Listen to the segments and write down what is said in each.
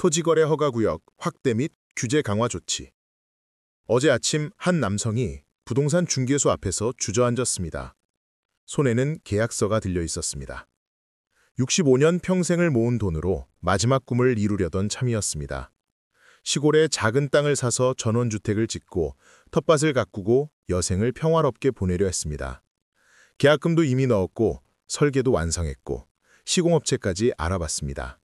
토지거래 허가구역 확대 및 규제 강화 조치. 어제 아침 한 남성이 부동산 중개소 앞에서 주저앉았습니다. 손에는 계약서가 들려 있었습니다. 65년 평생을 모은 돈으로 마지막 꿈을 이루려던 참이었습니다. 시골에 작은 땅을 사서 전원주택을 짓고 텃밭을 가꾸고 여생을 평화롭게 보내려 했습니다. 계약금도 이미 넣었고 설계도 완성했고 시공업체까지 알아봤습니다.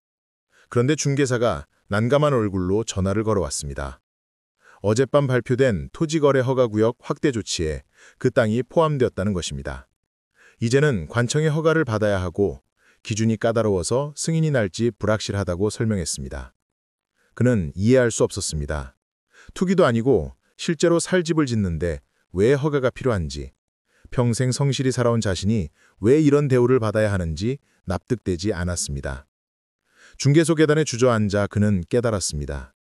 그런데 중개사가 난감한 얼굴로 전화를 걸어왔습니다. 어젯밤 발표된 토지거래 허가구역 확대 조치에 그 땅이 포함되었다는 것입니다. 이제는 관청의 허가를 받아야 하고 기준이 까다로워서 승인이 날지 불확실하다고 설명했습니다. 그는 이해할 수 없었습니다. 투기도 아니고 실제로 살 집을 짓는데 왜 허가가 필요한지, 평생 성실히 살아온 자신이 왜 이런 대우를 받아야 하는지 납득되지 않았습니다. 중개소 계단에 주저앉아 그는 깨달았습니다.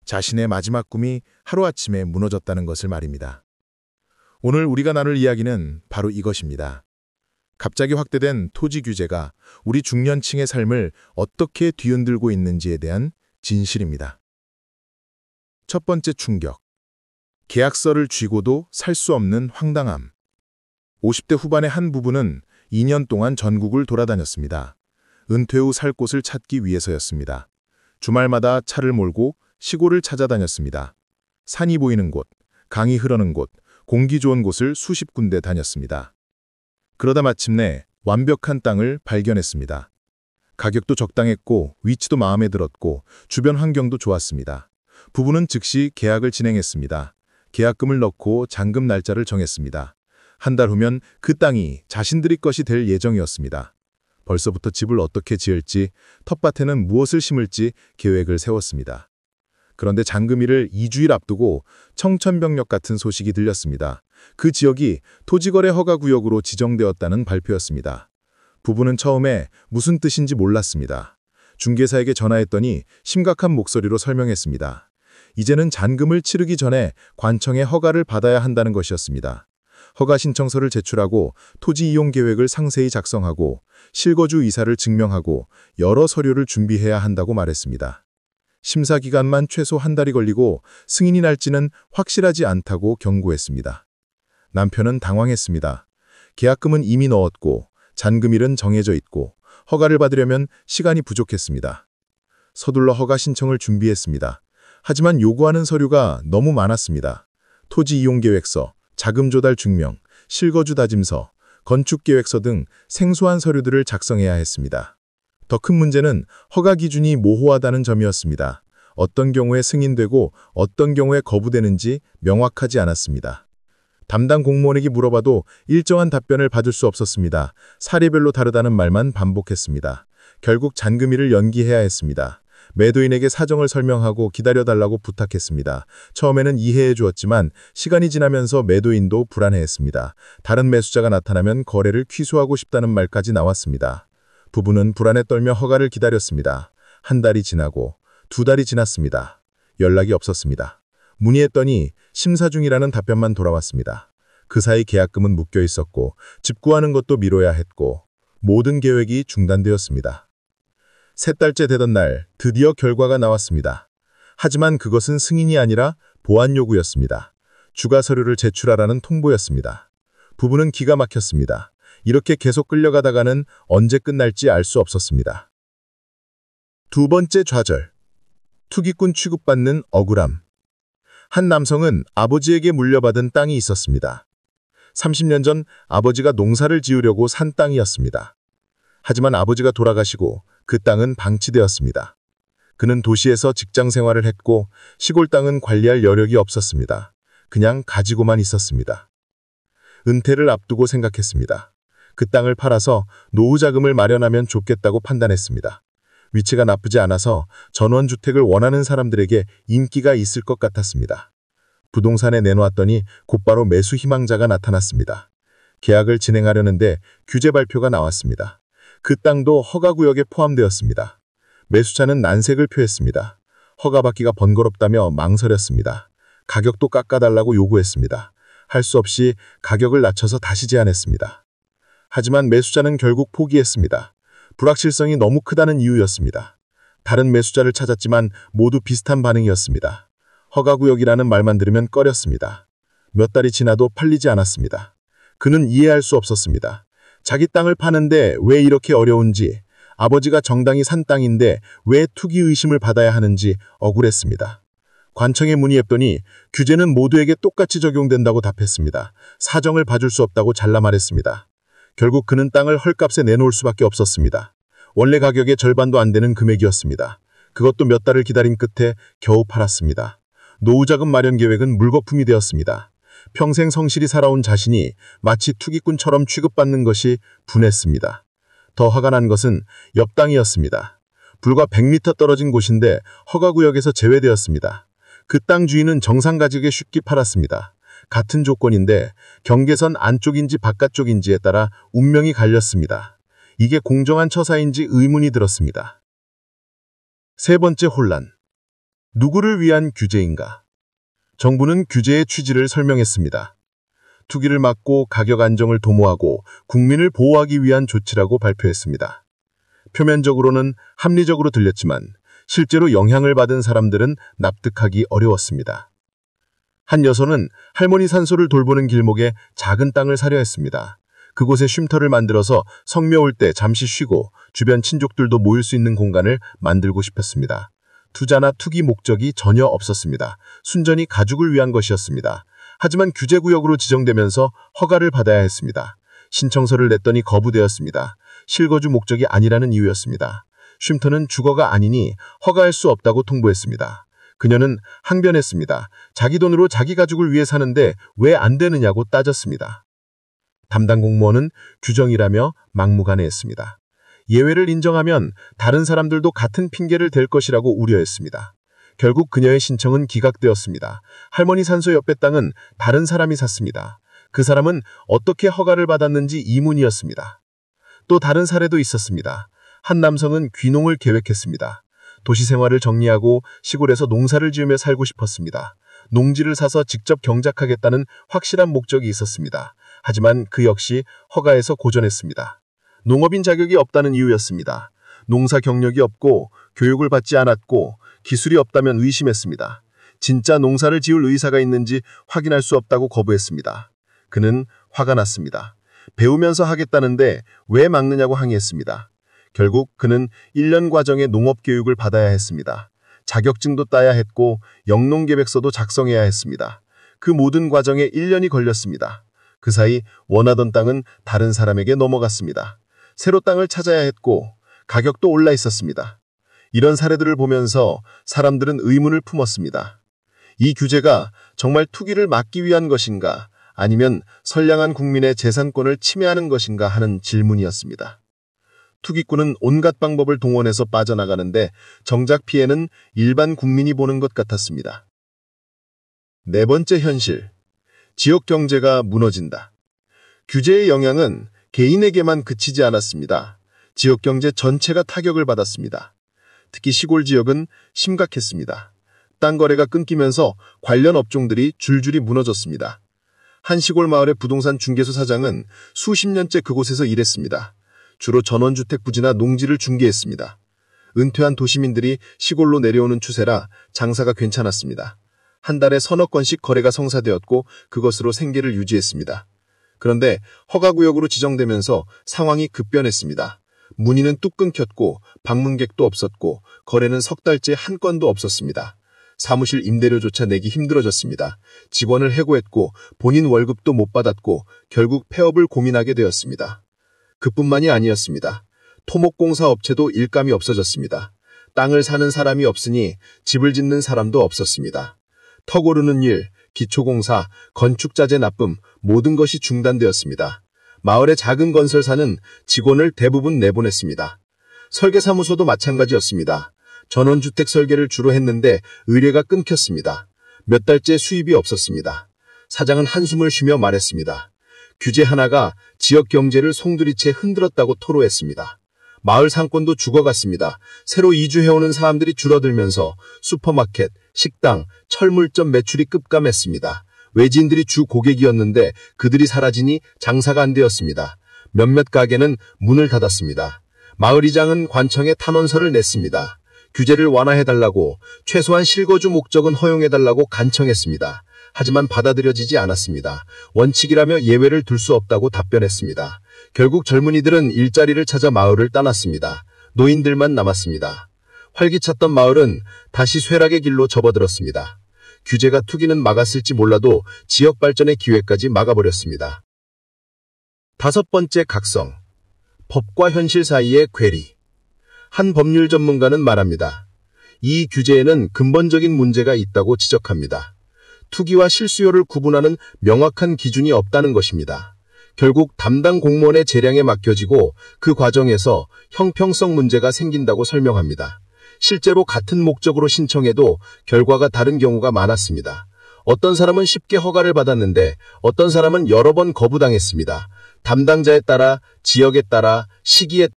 자신의 마지막 꿈이 하루아침에 무너졌다는 것을 말입니다. 오늘 우리가 나눌 이야기는 바로 이것입니다. 갑자기 확대된 토지 규제가 우리 중년층의 삶을 어떻게 뒤흔들고 있는지에 대한 진실입니다. 첫 번째 충격. 계약서를 쥐고도 살 수 없는 황당함. 50대 후반의 한 부부는 2년 동안 전국을 돌아다녔습니다. 은퇴 후 살 곳을 찾기 위해서였습니다. 주말마다 차를 몰고 시골을 찾아다녔습니다. 산이 보이는 곳, 강이 흐르는 곳, 공기 좋은 곳을 수십 군데 다녔습니다. 그러다 마침내 완벽한 땅을 발견했습니다. 가격도 적당했고 위치도 마음에 들었고 주변 환경도 좋았습니다. 부부는 즉시 계약을 진행했습니다. 계약금을 넣고 잔금 날짜를 정했습니다. 한 달 후면 그 땅이 자신들의 것이 될 예정이었습니다. 벌써부터 집을 어떻게 지을지, 텃밭에는 무엇을 심을지 계획을 세웠습니다. 그런데 잔금일을 2주일 앞두고 청천벽력 같은 소식이 들렸습니다. 그 지역이 토지거래 허가구역으로 지정되었다는 발표였습니다. 부부는 처음에 무슨 뜻인지 몰랐습니다. 중개사에게 전화했더니 심각한 목소리로 설명했습니다. 이제는 잔금을 치르기 전에 관청의 허가를 받아야 한다는 것이었습니다. 허가 신청서를 제출하고 토지 이용 계획을 상세히 작성하고 실거주 이사를 증명하고 여러 서류를 준비해야 한다고 말했습니다. 심사 기간만 최소 한 달이 걸리고 승인이 날지는 확실하지 않다고 경고했습니다. 남편은 당황했습니다. 계약금은 이미 넣었고 잔금일은 정해져 있고 허가를 받으려면 시간이 부족했습니다. 서둘러 허가 신청을 준비했습니다. 하지만 요구하는 서류가 너무 많았습니다. 토지 이용 계획서, 자금 조달 증명, 실거주 다짐서, 건축계획서 등 생소한 서류들을 작성해야 했습니다. 더 큰 문제는 허가 기준이 모호하다는 점이었습니다. 어떤 경우에 승인되고 어떤 경우에 거부되는지 명확하지 않았습니다. 담당 공무원에게 물어봐도 일정한 답변을 받을 수 없었습니다. 사례별로 다르다는 말만 반복했습니다. 결국 잔금일을 연기해야 했습니다. 매도인에게 사정을 설명하고 기다려달라고 부탁했습니다. 처음에는 이해해 주었지만 시간이 지나면서 매도인도 불안해했습니다. 다른 매수자가 나타나면 거래를 취소하고 싶다는 말까지 나왔습니다. 부부는 불안에 떨며 허가를 기다렸습니다. 한 달이 지나고 두 달이 지났습니다. 연락이 없었습니다. 문의했더니 심사 중이라는 답변만 돌아왔습니다. 그 사이 계약금은 묶여 있었고 집 구하는 것도 미뤄야 했고 모든 계획이 중단되었습니다. 세 달째 되던 날 드디어 결과가 나왔습니다. 하지만 그것은 승인이 아니라 보완 요구였습니다. 추가 서류를 제출하라는 통보였습니다. 부부는 기가 막혔습니다. 이렇게 계속 끌려가다가는 언제 끝날지 알 수 없었습니다. 두 번째 좌절. 투기꾼 취급받는 억울함. 한 남성은 아버지에게 물려받은 땅이 있었습니다. 30년 전 아버지가 농사를 지으려고 산 땅이었습니다. 하지만 아버지가 돌아가시고 그 땅은 방치되었습니다. 그는 도시에서 직장 생활을 했고 시골 땅은 관리할 여력이 없었습니다. 그냥 가지고만 있었습니다. 은퇴를 앞두고 생각했습니다. 그 땅을 팔아서 노후 자금을 마련하면 좋겠다고 판단했습니다. 위치가 나쁘지 않아서 전원주택을 원하는 사람들에게 인기가 있을 것 같았습니다. 부동산에 내놓았더니 곧바로 매수 희망자가 나타났습니다. 계약을 진행하려는데 규제 발표가 나왔습니다. 그 땅도 허가구역에 포함되었습니다. 매수자는 난색을 표했습니다. 허가받기가 번거롭다며 망설였습니다. 가격도 깎아달라고 요구했습니다. 할 수 없이 가격을 낮춰서 다시 제안했습니다. 하지만 매수자는 결국 포기했습니다. 불확실성이 너무 크다는 이유였습니다. 다른 매수자를 찾았지만 모두 비슷한 반응이었습니다. 허가구역이라는 말만 들으면 꺼렸습니다. 몇 달이 지나도 팔리지 않았습니다. 그는 이해할 수 없었습니다. 자기 땅을 파는데 왜 이렇게 어려운지, 아버지가 정당히 산 땅인데 왜 투기 의심을 받아야 하는지 억울했습니다. 관청에 문의했더니 규제는 모두에게 똑같이 적용된다고 답했습니다. 사정을 봐줄 수 없다고 잘라 말했습니다. 결국 그는 땅을 헐값에 내놓을 수밖에 없었습니다. 원래 가격의 절반도 안 되는 금액이었습니다. 그것도 몇 달을 기다린 끝에 겨우 팔았습니다. 노후자금 마련 계획은 물거품이 되었습니다. 평생 성실히 살아온 자신이 마치 투기꾼처럼 취급받는 것이 분했습니다. 더 화가 난 것은 옆 땅이었습니다. 불과 100m 떨어진 곳인데 허가구역에서 제외되었습니다. 그 땅 주인은 정상 가격에 쉽게 팔았습니다. 같은 조건인데 경계선 안쪽인지 바깥쪽인지에 따라 운명이 갈렸습니다. 이게 공정한 처사인지 의문이 들었습니다. 세 번째 혼란. 누구를 위한 규제인가? 정부는 규제의 취지를 설명했습니다. 투기를 막고 가격 안정을 도모하고 국민을 보호하기 위한 조치라고 발표했습니다. 표면적으로는 합리적으로 들렸지만 실제로 영향을 받은 사람들은 납득하기 어려웠습니다. 한 여성은 할머니 산소를 돌보는 길목에 작은 땅을 사려 했습니다. 그곳에 쉼터를 만들어서 성묘 올 때 잠시 쉬고 주변 친족들도 모일 수 있는 공간을 만들고 싶었습니다. 투자나 투기 목적이 전혀 없었습니다. 순전히 가족을 위한 것이었습니다. 하지만 규제구역으로 지정되면서 허가를 받아야 했습니다. 신청서를 냈더니 거부되었습니다. 실거주 목적이 아니라는 이유였습니다. 쉼터는 주거가 아니니 허가할 수 없다고 통보했습니다. 그녀는 항변했습니다. 자기 돈으로 자기 가족을 위해 사는데 왜 안 되느냐고 따졌습니다. 담당 공무원은 규정이라며 막무가내했습니다. 예외를 인정하면 다른 사람들도 같은 핑계를 댈 것이라고 우려했습니다. 결국 그녀의 신청은 기각되었습니다. 할머니 산소 옆의 땅은 다른 사람이 샀습니다. 그 사람은 어떻게 허가를 받았는지 의문이었습니다. 또 다른 사례도 있었습니다. 한 남성은 귀농을 계획했습니다. 도시 생활을 정리하고 시골에서 농사를 지으며 살고 싶었습니다. 농지를 사서 직접 경작하겠다는 확실한 목적이 있었습니다. 하지만 그 역시 허가에서 고전했습니다. 농업인 자격이 없다는 이유였습니다. 농사 경력이 없고 교육을 받지 않았고 기술이 없다면 의심했습니다. 진짜 농사를 지을 의사가 있는지 확인할 수 없다고 거부했습니다. 그는 화가 났습니다. 배우면서 하겠다는데 왜 막느냐고 항의했습니다. 결국 그는 1년 과정의 농업교육을 받아야 했습니다. 자격증도 따야 했고 영농계획서도 작성해야 했습니다. 그 모든 과정에 1년이 걸렸습니다. 그 사이 원하던 땅은 다른 사람에게 넘어갔습니다. 새로 땅을 찾아야 했고 가격도 올라 있었습니다. 이런 사례들을 보면서 사람들은 의문을 품었습니다. 이 규제가 정말 투기를 막기 위한 것인가 아니면 선량한 국민의 재산권을 침해하는 것인가 하는 질문이었습니다. 투기꾼은 온갖 방법을 동원해서 빠져나가는데 정작 피해는 일반 국민이 보는 것 같았습니다. 네 번째 현실. 지역 경제가 무너진다. 규제의 영향은 개인에게만 그치지 않았습니다. 지역 경제 전체가 타격을 받았습니다. 특히 시골 지역은 심각했습니다. 땅 거래가 끊기면서 관련 업종들이 줄줄이 무너졌습니다. 한 시골 마을의 부동산 중개소 사장은 수십 년째 그곳에서 일했습니다. 주로 전원주택 부지나 농지를 중개했습니다. 은퇴한 도시민들이 시골로 내려오는 추세라 장사가 괜찮았습니다. 한 달에 서너 건씩 거래가 성사되었고 그것으로 생계를 유지했습니다. 그런데 허가구역으로 지정되면서 상황이 급변했습니다. 문의는 뚝 끊겼고 방문객도 없었고 거래는 석 달째 한 건도 없었습니다. 사무실 임대료조차 내기 힘들어졌습니다. 직원을 해고했고 본인 월급도 못 받았고 결국 폐업을 고민하게 되었습니다. 그뿐만이 아니었습니다. 토목공사 업체도 일감이 없어졌습니다. 땅을 사는 사람이 없으니 집을 짓는 사람도 없었습니다. 턱 오르는 일, 기초공사, 건축자재 납품 모든 것이 중단되었습니다. 마을의 작은 건설사는 직원을 대부분 내보냈습니다. 설계사무소도 마찬가지였습니다. 전원주택 설계를 주로 했는데 의뢰가 끊겼습니다. 몇 달째 수입이 없었습니다. 사장은 한숨을 쉬며 말했습니다. 규제 하나가 지역 경제를 송두리째 흔들었다고 토로했습니다. 마을 상권도 죽어갔습니다. 새로 이주해오는 사람들이 줄어들면서 슈퍼마켓, 식당, 철물점 매출이 급감했습니다. 외지인들이 주 고객이었는데 그들이 사라지니 장사가 안 되었습니다. 몇몇 가게는 문을 닫았습니다. 마을이장은 관청에 탄원서를 냈습니다. 규제를 완화해달라고, 최소한 실거주 목적은 허용해달라고 간청했습니다. 하지만 받아들여지지 않았습니다. 원칙이라며 예외를 둘 수 없다고 답변했습니다. 결국 젊은이들은 일자리를 찾아 마을을 떠났습니다. 노인들만 남았습니다. 활기찼던 마을은 다시 쇠락의 길로 접어들었습니다. 규제가 투기는 막았을지 몰라도 지역 발전의 기회까지 막아버렸습니다. 5번째 각성. 법과 현실 사이의 괴리. 한 법률 전문가는 말합니다. 이 규제에는 근본적인 문제가 있다고 지적합니다. 투기와 실수요를 구분하는 명확한 기준이 없다는 것입니다. 결국 담당 공무원의 재량에 맡겨지고 그 과정에서 형평성 문제가 생긴다고 설명합니다. 실제로 같은 목적으로 신청해도 결과가 다른 경우가 많았습니다. 어떤 사람은 쉽게 허가를 받았는데 어떤 사람은 여러 번 거부당했습니다. 담당자에 따라, 지역에 따라, 시기에